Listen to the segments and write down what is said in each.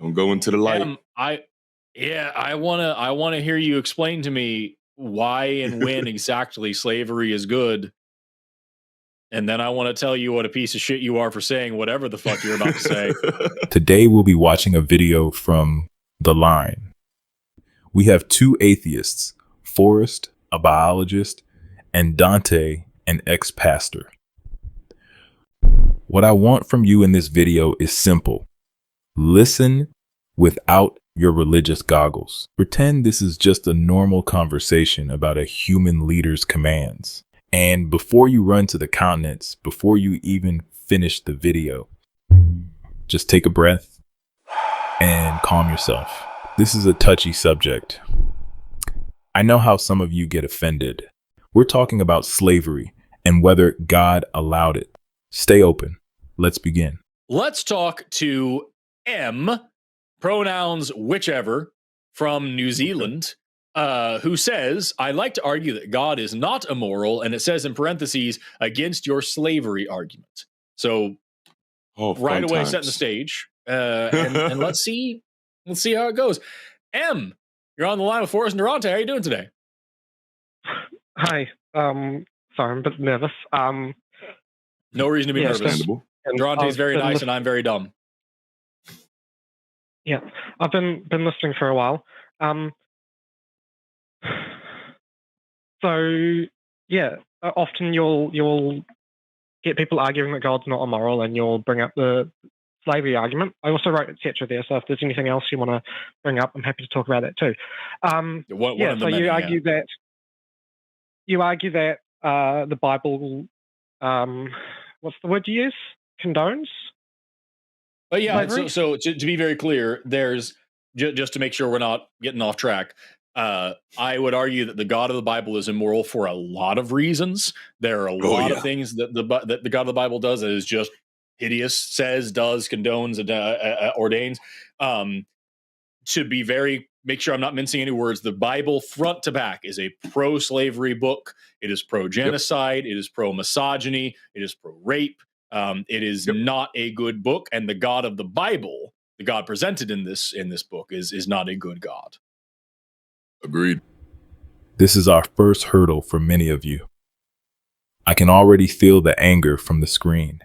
Don't go into the light. I wanna hear you explain to me why and when exactly slavery is good, and then I wanna tell you what a piece of shit you are for saying whatever the fuck you're about to say. Today we'll be watching a video from The Line. We have two atheists, Forrest, a biologist, and Dante, an ex-pastor. What I want from you in this video is simple. Listen without your religious goggles. Pretend this is just a normal conversation about a human leader's commands. And before you run to the comments, before you even finish the video, just take a breath and calm yourself. This is a touchy subject. I know how some of you get offended. We're talking about slavery and whether God allowed it. Stay open. Let's begin. Let's talk to M, pronouns whichever, from New Zealand, who says, I like to argue that God is not immoral, and it says in parentheses, against your slavery argument. So right away setting the stage, and let's see how it goes. M, you're on the line with Forrest and Dante. How are you doing today? Hi. Sorry, I'm a bit nervous. No reason to be nervous. Durante's very nice and I'm very dumb. Yeah, I've been listening for a while. So yeah, often you'll get people arguing that God's not immoral, and you'll bring up the slavery argument. I also wrote etc. there, so if there's anything else you want to bring up, I'm happy to talk about that too. You argue that the Bible, what's the word you use? Condones? But yeah, so to be very clear, there's just to make sure we're not getting off track. I would argue that the God of the Bible is immoral for a lot of reasons. There are a lot of things that the God of the Bible does that is just hideous, says, does, condones, and ordains. To be make sure I'm not mincing any words. The Bible, front to back, is a pro-slavery book. It is pro-genocide. It is pro-misogyny. It is pro-rape. It is not a good book, and the God of the Bible, the God presented in this book, is not a good God. Agreed. This is our first hurdle for many of you. I can already feel the anger from the screen.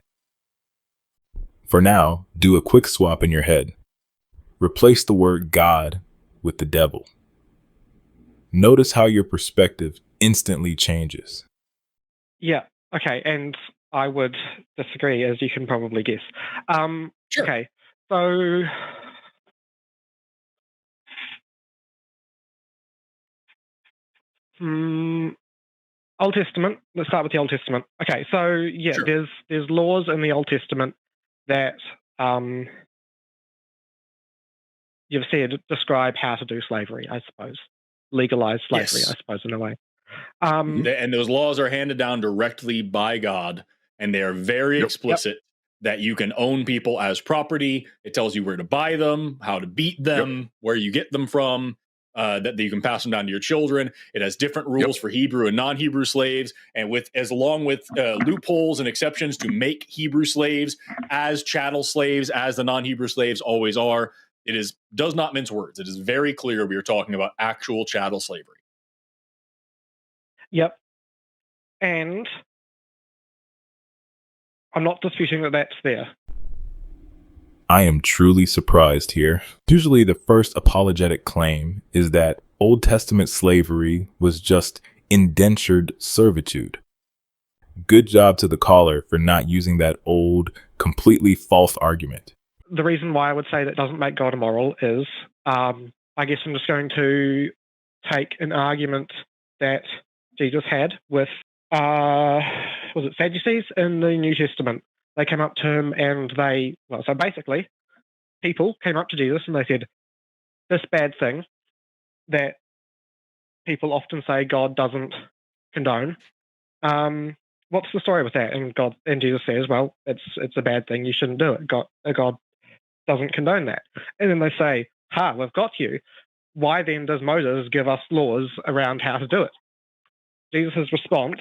For now, do a quick swap in your head. Replace the word God with the devil. Notice how your perspective instantly changes. Yeah, okay, and I would disagree, as you can probably guess. Sure. Okay, so Old Testament. Let's start with the Old Testament. Okay, so yeah, sure. There's laws in the Old Testament that you've said describe how to do slavery, I suppose. Legalize slavery, I suppose, in a way. And those laws are handed down directly by God, and they are very explicit that you can own people as property. It tells you where to buy them, how to beat them, where you get them from, that you can pass them down to your children. It has different rules for Hebrew and non-Hebrew slaves, and along with loopholes and exceptions to make Hebrew slaves as chattel slaves as the non-Hebrew slaves always are. It does not mince words. It is very clear we are talking about actual chattel slavery. Yep. And I'm not disputing that that's there. I am truly surprised here. Usually the first apologetic claim is that Old Testament slavery was just indentured servitude. Good job to the caller for not using that old, completely false argument. The reason why I would say that doesn't make God immoral is, I guess I'm just going to take an argument that Jesus had with, was it Sadducees in the New Testament? They came up to him and so basically, people came up to Jesus and they said, this bad thing that people often say God doesn't condone, what's the story with that? And Jesus says, well, it's a bad thing, you shouldn't do it. God doesn't condone that. And then they say, we've got you. Why then does Moses give us laws around how to do it? Jesus' response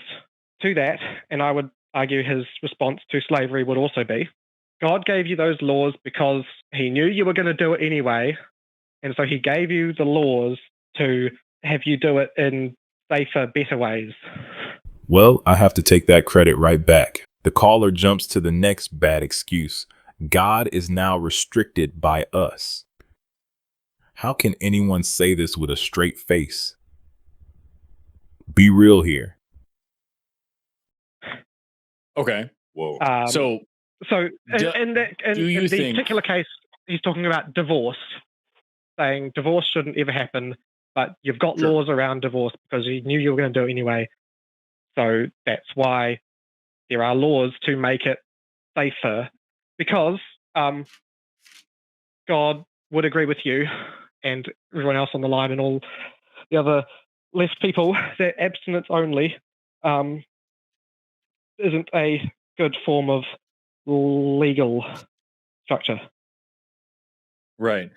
to that, and I would argue his response to slavery would also be, God gave you those laws because he knew you were going to do it anyway. And so he gave you the laws to have you do it in safer, better ways. Well, I have to take that credit right back. The caller jumps to the next bad excuse. God is now restricted by us. How can anyone say this with a straight face? Be real here. Okay. Whoa. So in the particular case, he's talking about divorce, saying divorce shouldn't ever happen, but you've got laws around divorce because you knew you were going to do it anyway. So that's why there are laws to make it safer, because God would agree with you and everyone else on the line and all the other left people that abstinence only isn't a good form of legal structure. Right.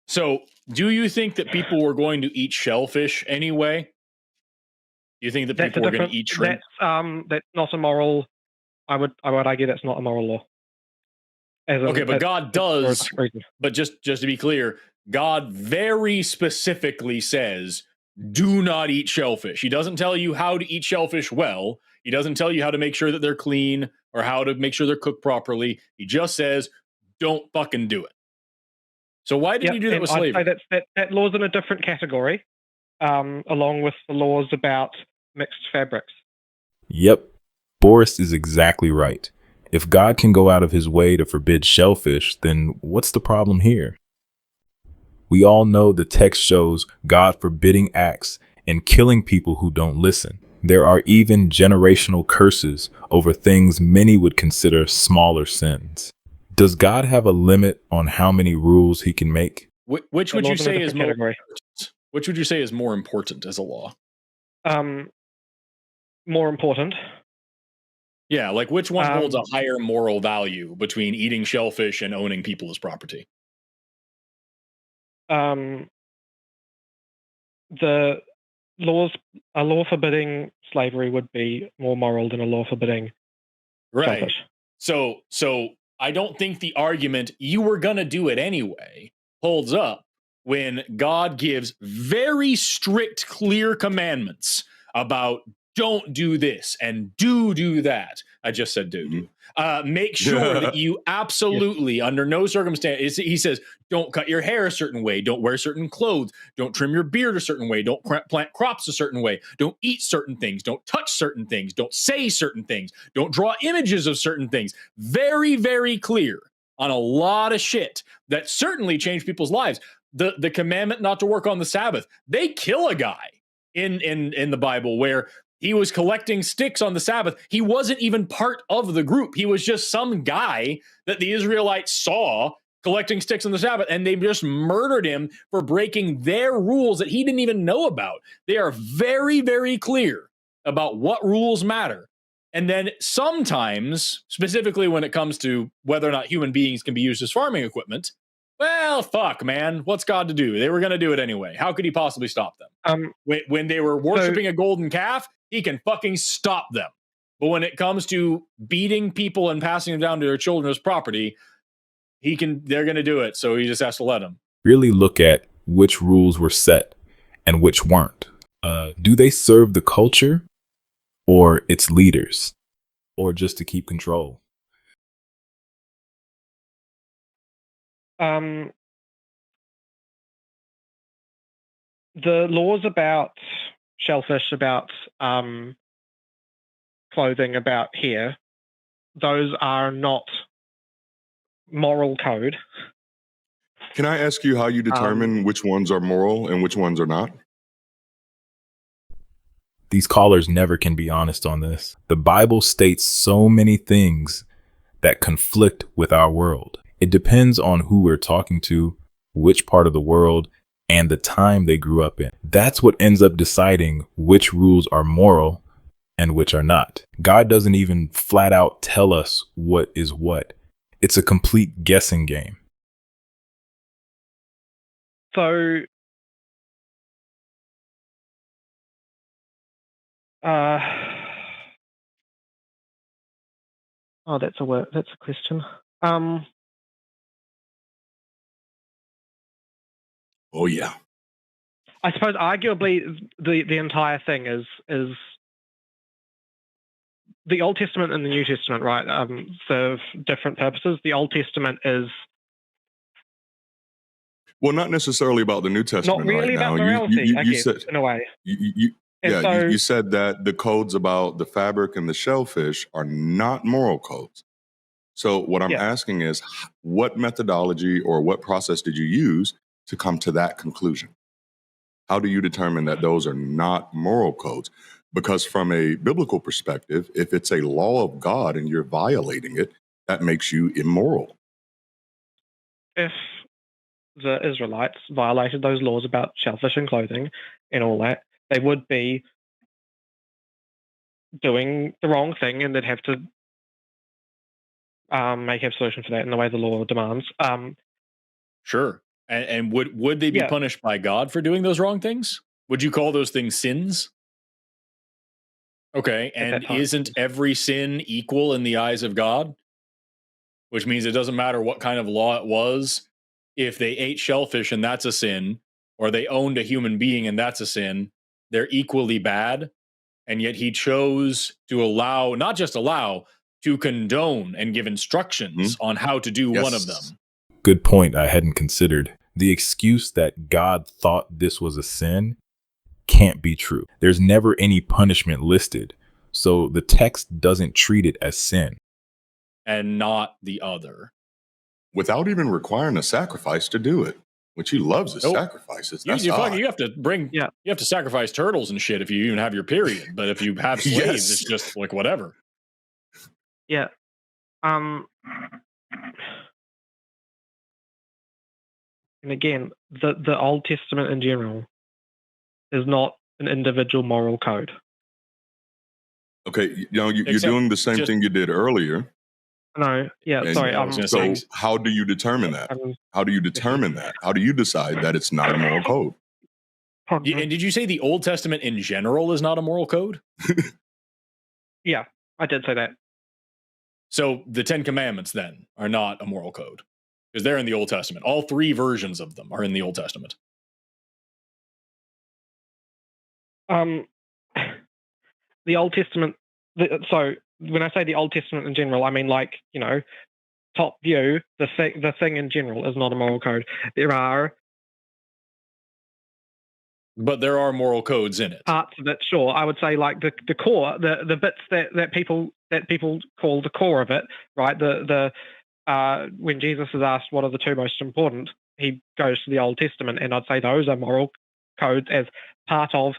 So do you think that people were going to eat shellfish anyway? Do you think that people were going to eat shrimp? That's not a moral. I would argue that's not a moral law. Okay, but God does. But just to be clear, God very specifically says, do not eat shellfish. He doesn't tell you how to eat shellfish well. He doesn't tell you how to make sure that they're clean or how to make sure they're cooked properly. He just says, don't fucking do it. So why did you do that with slavery? I'd say that law's in a different category, along with the laws about mixed fabrics. Yep, Forrest is exactly right. If God can go out of his way to forbid shellfish, then what's the problem here? We all know the text shows God forbidding acts and killing people who don't listen. There are even generational curses over things many would consider smaller sins. Does God have a limit on how many rules he can make? Which would you say is more important? Which would you say is more important as a law? More important. Yeah, like which one holds a higher moral value between eating shellfish and owning people as property? The laws, a law forbidding slavery would be more moral than a law forbidding shellfish. So I don't think the argument you were going to do it anyway holds up when God gives very strict, clear commandments about don't do this and do that. I just said do. Make sure that you absolutely, under no circumstance, he says, don't cut your hair a certain way, don't wear certain clothes, don't trim your beard a certain way, don't plant crops a certain way, don't eat certain things, don't touch certain things, don't say certain things, don't draw images of certain things. Very, very clear on a lot of shit that certainly changed people's lives. The commandment not to work on the Sabbath, they kill a guy in the Bible where he was collecting sticks on the Sabbath. He wasn't even part of the group. He was just some guy that the Israelites saw collecting sticks on the Sabbath, and they just murdered him for breaking their rules that he didn't even know about. They are very, very clear about what rules matter. And then sometimes, specifically when it comes to whether or not human beings can be used as farming equipment, well, fuck, man. What's God to do? They were going to do it anyway. How could he possibly stop them? When they were worshiping a golden calf, he can fucking stop them. But when it comes to beating people and passing them down to their children as property, they're going to do it. So he just has to let them. Really look at which rules were set and which weren't. Do they serve the culture or its leaders, or just to keep control? The laws about shellfish, about clothing, about hair, those are not moral code. Can I ask you how you determine which ones are moral and which ones are not? These callers never can be honest on this. The Bible states so many things that conflict with our world. It depends on who we're talking to, which part of the world, and the time they grew up in. That's what ends up deciding which rules are moral and which are not. God doesn't even flat out tell us what is what. It's a complete guessing game. So, that's a question. Oh yeah. I suppose arguably the entire thing is the Old Testament and the New Testament, right? Serve different purposes. The Old Testament is not necessarily about the New Testament not really right now. about morality, I You guess, said in a way. you said that the codes about the fabric and the shellfish are not moral codes. So what I'm asking is, what methodology or what process did you use to come to that conclusion? How do you determine that those are not moral codes? Because from a biblical perspective, if it's a law of God and you're violating it, that makes you immoral. If the Israelites violated those laws about shellfish and clothing and all that, they would be doing the wrong thing, and they'd have to make a solution for that in the way the law demands. Sure. And would they be punished by God for doing those wrong things? Would you call those things sins? Okay. And isn't every sin equal in the eyes of God? Which means it doesn't matter what kind of law it was. If they ate shellfish and that's a sin, or they owned a human being and that's a sin, they're equally bad. And yet he chose to allow, not just allow, to condone and give instructions on how to do one of them. Good point I hadn't considered. The excuse that God thought this was a sin can't be true. There's never any punishment listed, so the text doesn't treat it as sin. And not the other. Without even requiring a sacrifice to do it, which he loves is sacrifices. You have to bring, you have to sacrifice turtles and shit if you even have your period. But if you have slaves, it's just like whatever. Yeah. And again, the Old Testament in general is not an individual moral code. Okay, you're doing the same thing you did earlier. No, sorry. So how do you determine that? How do you determine that? How do you decide that it's not a moral code? And did you say the Old Testament in general is not a moral code? Yeah, I did say that. So the 10 Commandments then are not a moral code because they're in the Old Testament. All 3 versions of them are in the Old Testament. The Old Testament. So when I say the Old Testament in general, I mean top view. The thing in general is not a moral code. But there are moral codes in it. Parts of it, sure. I would say like the core, the bits that people call the core of it, right? When Jesus is asked what are the 2 most important, he goes to the Old Testament, and I'd say those are moral codes as part of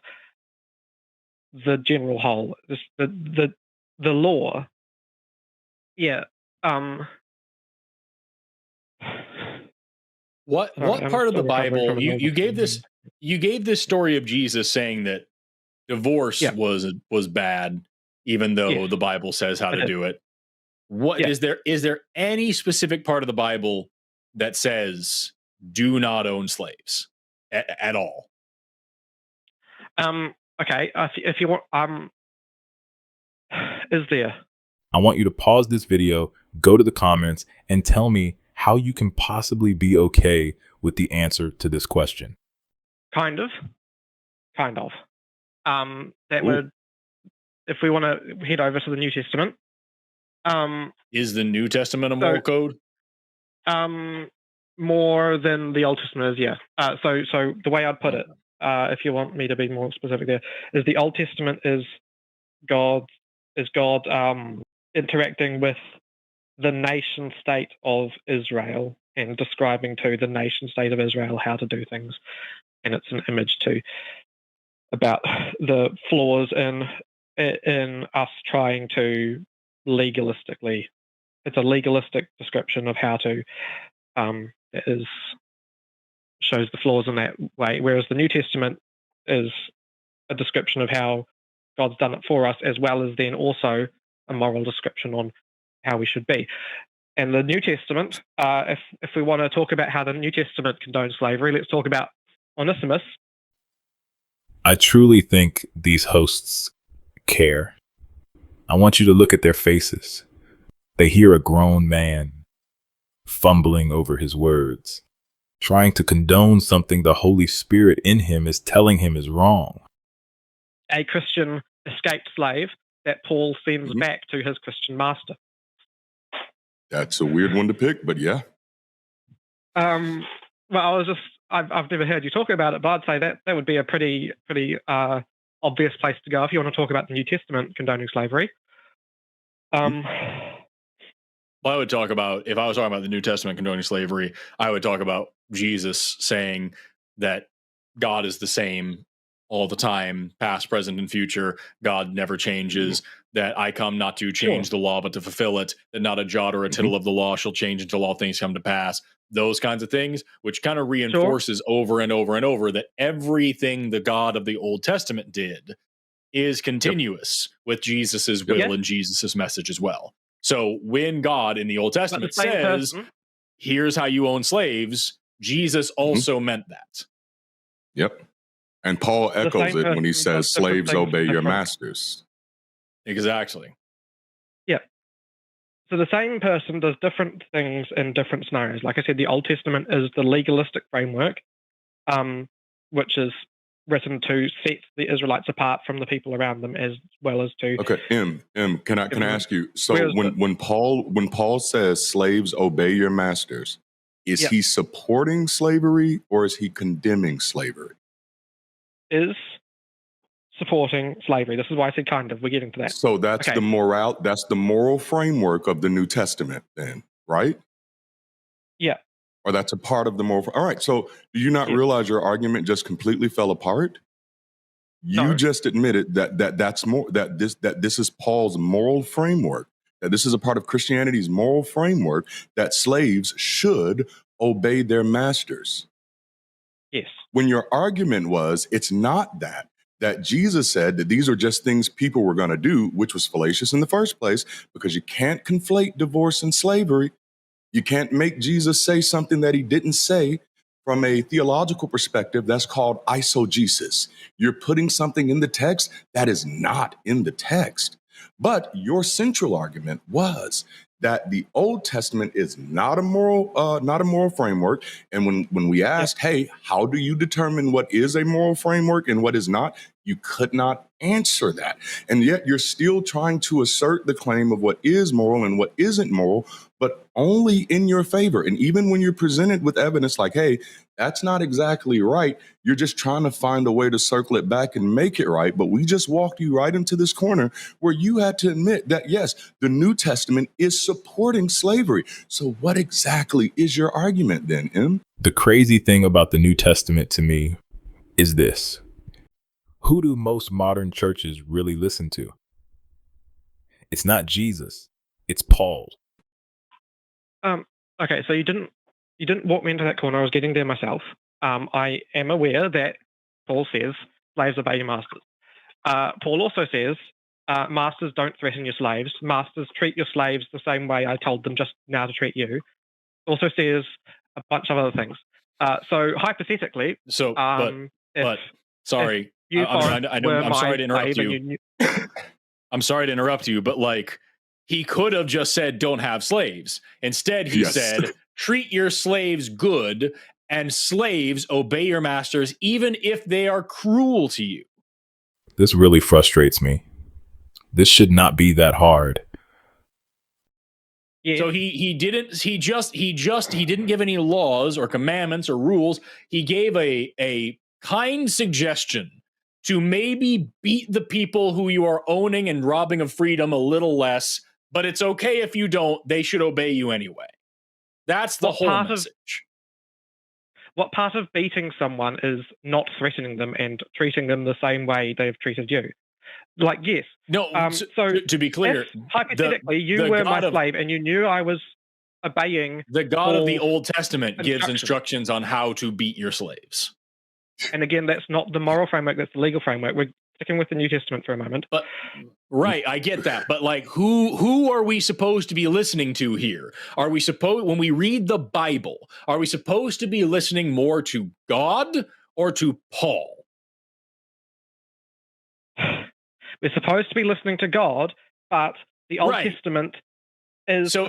the general whole. The law. Yeah. What part of the Bible you gave this story of Jesus saying that divorce was bad, even though the Bible says how to do it. Is there any specific part of the Bible that says do not own slaves at all? Okay. If you want, is there? I want you to pause this video, go to the comments, and tell me how you can possibly be okay with the answer to this question. Kind of. That would, if we want to head over to the New Testament. Is the New Testament a moral code? More than the Old Testament is, yeah. So the way I'd put it, if you want me to be more specific there, is the Old Testament is God interacting with the nation state of Israel and describing to the nation state of Israel how to do things. And it's an image too about the flaws in us trying to legalistically. It's a legalistic description of how to shows the flaws in that way, whereas the New Testament is a description of how God's done it for us, as well as then also a moral description on how we should be. And the New Testament, if we want to talk about how the New Testament condones slavery, let's talk about Onesimus. I truly think these hosts care. I want you to look at their faces. They hear a grown man fumbling over his words, trying to condone something the Holy Spirit in him is telling him is wrong. A Christian escaped slave that Paul sends back to his Christian master. That's a weird one to pick, but yeah. Well, I've never heard you talk about it, but I'd say that would be a pretty obvious place to go if you want to talk about the New Testament condoning slavery. Well, I would talk about, if I was talking about the New Testament condoning slavery, I would talk about Jesus saying that God is the same all the time, past, present, and future. God never changes, that I come not to change the law, but to fulfill it, that not a jot or a tittle of the law shall change until all things come to pass. Those kinds of things, which kind of reinforces over and over and over that everything the God of the Old Testament did is continuous with Jesus's will and Jesus's message as well. So when God in the Old Testament says, here's how you own slaves, Jesus also meant that. Yep. And Paul echoes it when he says, slaves obey your masters. Exactly. Yeah. So the same person does different things in different scenarios. Like I said, the Old Testament is the legalistic framework, which is written to set the Israelites apart from the people around them, as well as to. Okay, can I ask you? So when Paul says slaves obey your masters, is he supporting slavery or is he condemning slavery? Is supporting slavery. This is why I said kind of. We're getting to that. So that's the moral framework of the New Testament, then, right? Yeah. Or that's a part of the moral. All right. So do you not realize your argument just completely fell apart? You just admitted that this is Paul's moral framework, that this is a part of Christianity's moral framework, that slaves should obey their masters. Yes. When your argument was, it's not that Jesus said that these are just things people were going to do, which was fallacious in the first place, because you can't conflate divorce and slavery. You can't make Jesus say something that he didn't say. From a theological perspective, that's called eisegesis. You're putting something in the text that is not in the text. But your central argument was that the Old Testament is not a moral framework. And when we asked, hey, how do you determine what is a moral framework and what is not? You could not answer that. And yet you're still trying to assert the claim of what is moral and what isn't moral, but only in your favor. And even when you're presented with evidence like, hey, that's not exactly right, you're just trying to find a way to circle it back and make it right. But we just walked you right into this corner where you had to admit that, yes, the New Testament is supporting slavery. So what exactly is your argument then, Em? The crazy thing about the New Testament to me is this. Who do most modern churches really listen to? It's not Jesus. It's Paul. Okay, so you didn't walk me into that corner. I was getting there myself. I am aware that Paul says, slaves obey your masters. Paul also says, masters don't threaten your slaves. Masters treat your slaves the same way I told them just now to treat you. Also says a bunch of other things. So hypothetically, sorry, I'm sorry to interrupt you. I'm sorry to interrupt you, but like, he could have just said, don't have slaves. Instead, he said, treat your slaves good, and slaves obey your masters, even if they are cruel to you. This really frustrates me. This should not be that hard. Yeah. So he didn't give any laws or commandments or rules. He gave a kind suggestion to maybe beat the people who you are owning and robbing of freedom a little less, but it's okay if you don't. They should obey you anyway. That's the whole message. What part of beating someone is not threatening them and treating them the same way they've treated you? Like, yes. No, so to be clear, hypothetically, you were my slave and you knew I was obeying. The God of the Old Testament gives instructions on how to beat your slaves. And again, that's not the moral framework, that's the legal framework. We're sticking with the New Testament for a moment. But right, I get that. But like, who are we supposed to be listening to here? Are we when we read the Bible, are we supposed to be listening more to God or to Paul? We're supposed to be listening to God, but the Old Testament is so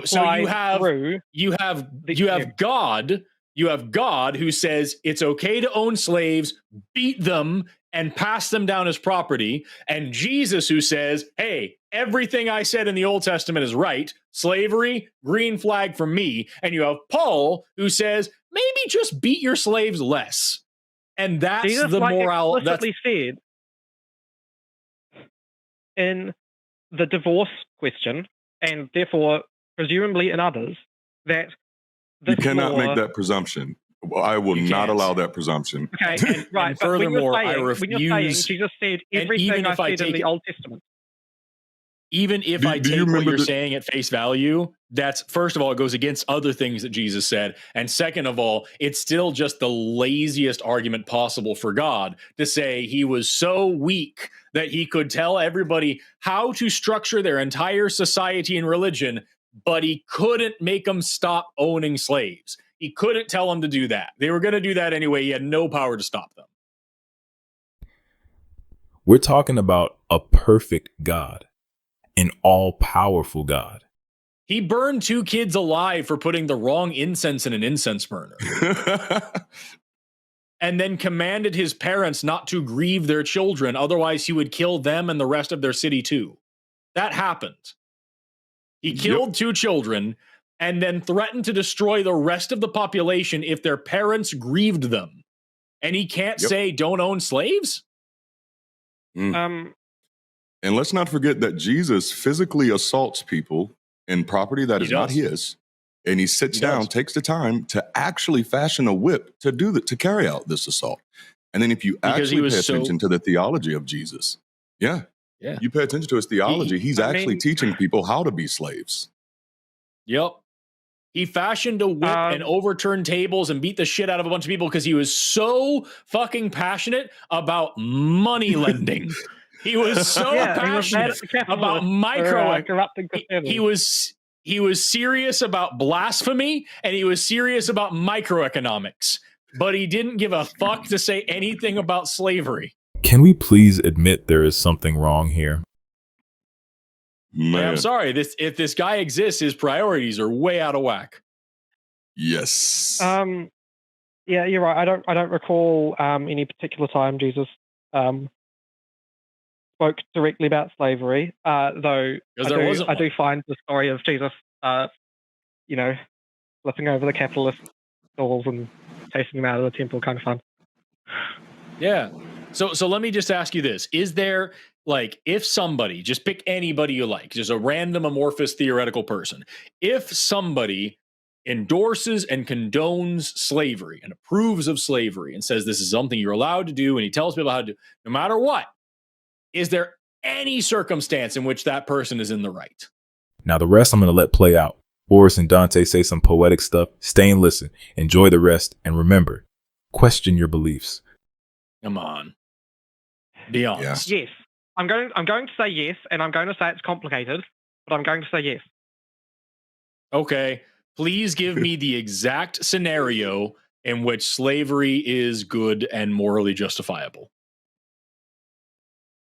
you have God. You have God who says it's okay to own slaves, beat them, and pass them down as property. And Jesus who says, hey, everything I said in the Old Testament is right. Slavery, green flag for me. And you have Paul who says, maybe just beat your slaves less. And that's Jesus, the moral. Explicitly said in the divorce question, and therefore presumably in others, that you cannot make that presumption. I will not allow that presumption. Okay, and, right. And furthermore, I refuse. When you're saying Jesus said everything I said in the Old Testament. Even if I take what you're saying at face value, that's, first of all, it goes against other things that Jesus said. And second of all, it's still just the laziest argument possible for God to say he was so weak that he could tell everybody how to structure their entire society and religion, but he couldn't make them stop owning slaves. He couldn't tell them to do that. They were going to do that anyway. He had no power to stop them. We're talking about a perfect God. An all-powerful God. He burned 2 kids alive for putting the wrong incense in an incense burner. And then commanded his parents not to grieve their children, otherwise he would kill them and the rest of their city too. That happened. He killed 2 children and then threatened to destroy the rest of the population if their parents grieved them. And he can't say don't own slaves? And let's not forget that Jesus physically assaults people in property that is not his. And he sits down, takes the time to actually fashion a whip to do that, to carry out this assault. And then if you actually pay attention to the theology of Jesus, you pay attention to his theology, he's actually teaching people how to be slaves. Yep. He fashioned a whip and overturned tables and beat the shit out of a bunch of people because he was so fucking passionate about money lending. He was so passionate about he was serious about blasphemy and he was serious about microeconomics, but he didn't give a fuck to say anything about slavery. Can we please admit there is something wrong here? Man. I'm sorry. If this guy exists, his priorities are way out of whack. Yes. Yeah, you're right. I don't recall any particular time Jesus spoke directly about slavery, though I do find the story of Jesus, flipping over the capitalist stalls and chasing them out of the temple kind of fun. Yeah. So let me just ask you this. Is there, like, if somebody, just pick anybody you like, just a random amorphous theoretical person, if somebody endorses and condones slavery and approves of slavery and says this is something you're allowed to do and he tells people how to do, no matter what, is there any circumstance in which that person is in the right? Now, the rest I'm going to let play out. Forrest and Dante say some poetic stuff. Stay and listen. Enjoy the rest. And remember, question your beliefs. Come on. Be honest. Yes. I'm going to say yes, and I'm going to say it's complicated, but I'm going to say yes. Okay. Please give me the exact scenario in which slavery is good and morally justifiable.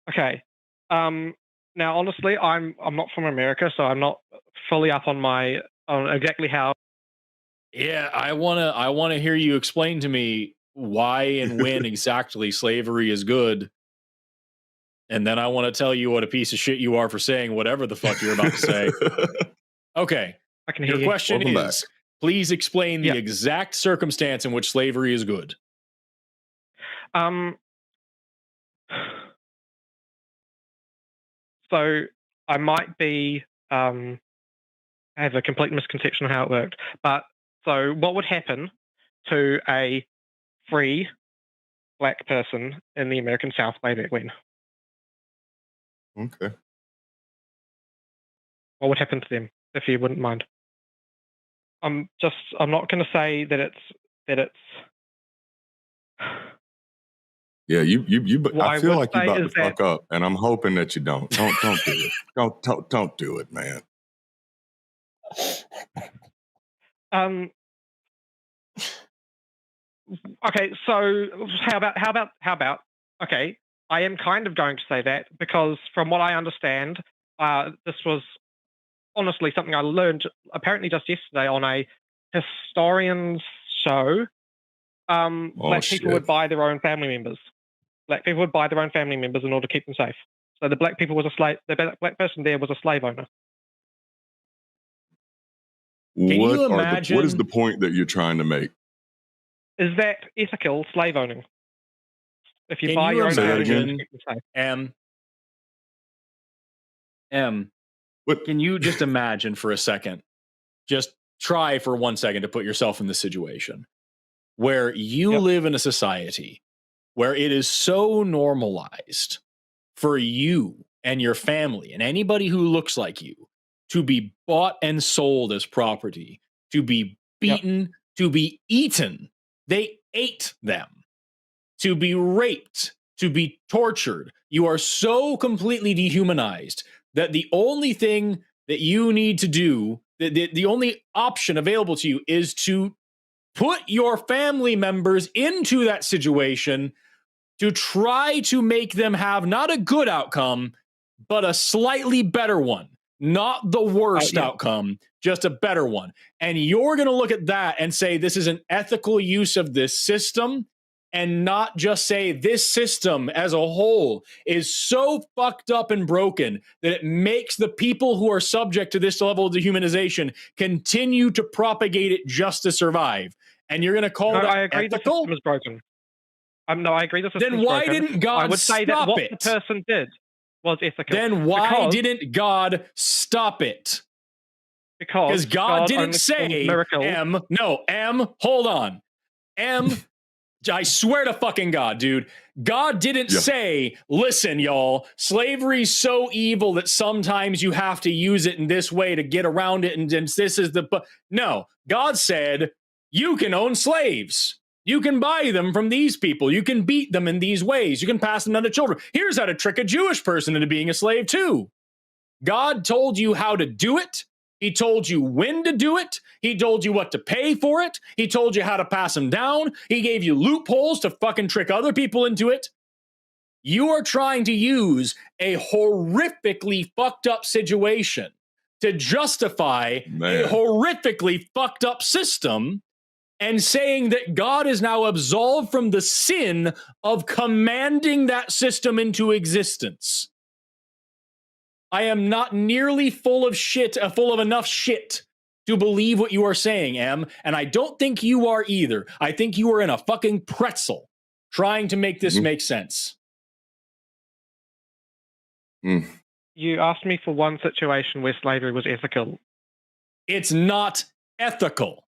Okay. Now, honestly, I'm not from America, so I'm not fully up on exactly how. Yeah, I wanna hear you explain to me why and when exactly slavery is good, and then I want to tell you what a piece of shit you are for saying whatever the fuck you're about to say. Okay. I can hear Your question is, please explain the exact circumstance in which slavery is good. So I might be have a complete misconception of how it worked. But so what would happen to a free black person in the American South way back when? Okay. What would happen to them, if you wouldn't mind? I'm not going to say that it's. Yeah, I feel like you're about to fuck up, and I'm hoping that you don't. Don't do it. Don't do it, man. Okay, so how about? Okay, I am kind of going to say that because from what I understand, this was honestly something I learned apparently just yesterday on a historian's show. Black people would buy their own family members. Black people would buy their own family members in order to keep them safe. So the black people was a slave. The black person there was a slave owner. What is the point that you're trying to make? Is that ethical slave owning? If you Can buy you your own family imagine, members, keep them safe. Can you just imagine for a second? Just try for 1 second to put yourself in this situation where you live in a society where it is so normalized for you and your family and anybody who looks like you to be bought and sold as property, to be beaten, to be eaten. They ate them. To be raped, to be tortured. You are so completely dehumanized that the only thing that you need to do, the only option available to you is to put your family members into that situation to try to make them have not a good outcome, but a slightly better one. Not the worst outcome, just a better one. And you're going to look at that and say, this is an ethical use of this system, and not just say this system as a whole is so fucked up and broken that it makes the people who are subject to this level of dehumanization continue to propagate it just to survive. And you're going to call that I agree ethical? The system is broken. No, I agree the system Then is why broken. didn't God I would say stop that what it? the person did was ethical. Then why didn't God stop it? Because God didn't say, hold on. I swear to fucking God, dude. God didn't say, listen, y'all, slavery's so evil that sometimes you have to use it in this way to get around it. And this is no, God said, you can own slaves. You can buy them from these people. You can beat them in these ways. You can pass them down to children. Here's how to trick a Jewish person into being a slave too. God told you how to do it. He told you when to do it. He told you what to pay for it. He told you how to pass them down. He gave you loopholes to fucking trick other people into it. You are trying to use a horrifically fucked up situation to justify a horrifically fucked up system and saying that God is now absolved from the sin of commanding that system into existence. I am not nearly full of enough shit to believe what you are saying, Em, and I don't think you are either. I think you are in a fucking pretzel trying to make this make sense. You asked me for one situation where slavery was ethical. It's not ethical.